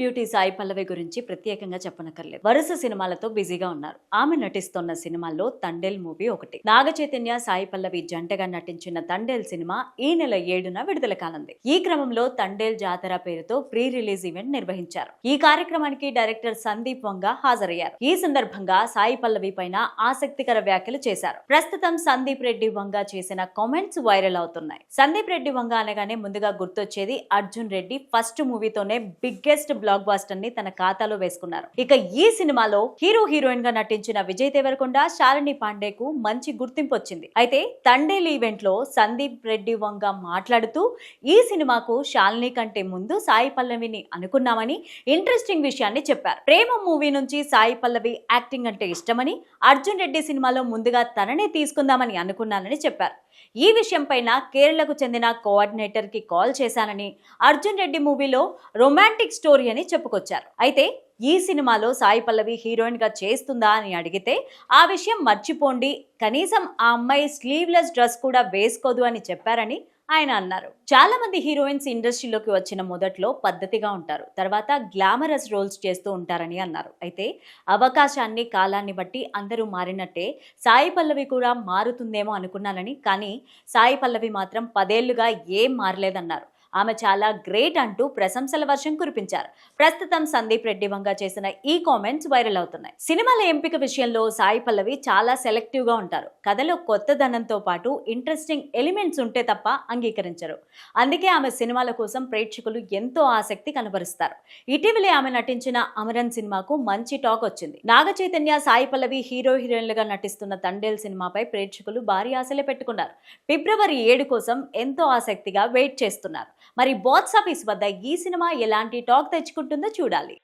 Beauty Sai Pallavi గురించి ప్రత్యేకంగా చెప్పనక్కర్లేదు. వరుస సినిమాలతో బిజీగా ఉన్నారు. ఆమె నటిస్తున్న సినిమాల్లో తండేల్ మూవీ ఒకటి. నాగ చైతన్య సాయి పల్లవి జంటగా నటించిన తండేల్ సినిమా ఈ నెల 7న విడుదల కానుంది. ఈ క్రమంలో తండేల్ జాతర పేరుతో ప్రీ రిలీజ్ ఈవెంట్ నిర్వహించారు. ఈ కార్యక్రమానికి డైరెక్టర్ సందీప్ వంగ హాజరయ్యారు. ఈ సందర్భంగా సాయి పల్లవి పైన ఆసక్తికర వ్యాఖ్యలు చేశారు. ప్రస్తుతం సందీప్ రెడ్డి వంగ చేసిన కామెంట్స్ వైరల్ అవుతున్నాయి. సందీప్ రెడ్డి వంగ అనగానే ముందుగా గుర్తొచ్చేది అర్జున్ రెడ్డి ఫస్ట్ మూవీతోనే బిగ్గెస్ట్ బ్లాక్ బాస్టర్ ని తన ఖాతాలో వేసుకున్నారు. ఇక ఈ సినిమాలో హీరో హీరోయిన్ గా నటించిన విజయ్ దేవరకొండ, శాలిని పాండేకు మంచి గుర్తింపు వచ్చింది. అయితే తండేల్ ఈవెంట్ లో సందీప్ రెడ్డి వంగ మాట్లాడుతూ ఈ సినిమాకు శాలిని కంటే ముందు సాయి పల్లవిని అనుకున్నామని ఇంట్రెస్టింగ్ విషయాన్ని చెప్పారు. ప్రేమ మూవీ నుంచి సాయి పల్లవి యాక్టింగ్ అంటే ఇష్టమని, అర్జున్ రెడ్డి సినిమాలో ముందుగా తననే తీసుకుందామని అనుకున్నానని చెప్పారు. ఈ విషయం పైన కేరళకు చెందిన కోఆర్డినేటర్ కి కాల్ చేశానని, అర్జున్ రెడ్డి మూవీలో రొమాంటిక్ స్టోరీ అని చెప్పుకొచ్చారు. అయితే ఈ సినిమాలో సాయి పల్లవి హీరోయిన్ గా చేస్తుందా అని అడిగితే ఆ విషయం మర్చిపోండి, కనీసం ఆ అమ్మాయి స్లీవ్లెస్ డ్రెస్ కూడా వేసుకోదు అని చెప్పారని ఆయన అన్నారు. చాలా మంది హీరోయిన్స్ ఇండస్ట్రీలోకి వచ్చిన మొదట్లో పద్ధతిగా ఉంటారు, తర్వాత గ్లామరస్ రోల్స్ చేస్తూ ఉంటారని అన్నారు. అయితే అవకాశాన్ని కాలాన్ని బట్టి అందరూ మారినట్టే సాయి పల్లవి కూడా మారుతుందేమో అనుకున్నానని, కానీ సాయి పల్లవి మాత్రం 10 ఏళ్లుగా ఏం మారలేదన్నారు. ఆమె చాలా గ్రేట్ అంటూ ప్రశంసల వర్షం కురిపించారు. ప్రస్తుతం సందీప్ రెడ్డి వంగ చేసిన ఈ కామెంట్స్ వైరల్ అవుతున్నాయి. సినిమాల ఎంపిక విషయంలో సాయి పల్లవి చాలా సెలెక్టివ్ గా ఉంటారు. కథలో కొత్తదనంతో పాటు ఇంట్రెస్టింగ్ ఎలిమెంట్స్ ఉంటే తప్ప అంగీకరించరు. అందుకే ఆమె సినిమాల కోసం ప్రేక్షకులు ఎంతో ఆసక్తి కనబరుస్తారు. ఇటీవలే ఆమె నటించిన అమరన్ సినిమాకు మంచి టాక్ వచ్చింది. నాగ చైతన్య, సాయి పల్లవి హీరో హీరోయిన్లుగా నటిస్తున్న తండేల్ సినిమాపై ప్రేక్షకులు భారీ ఆశలే పెట్టుకున్నారు. ఫిబ్రవరి 7 కోసం ఎంతో ఆసక్తిగా వెయిట్ చేస్తున్నారు. మరి బాక్స్ ఆఫీస్ వద్ద ఈ సినిమా ఎలాంటి టాక్ తెచ్చుకుంటుందో చూడాలి.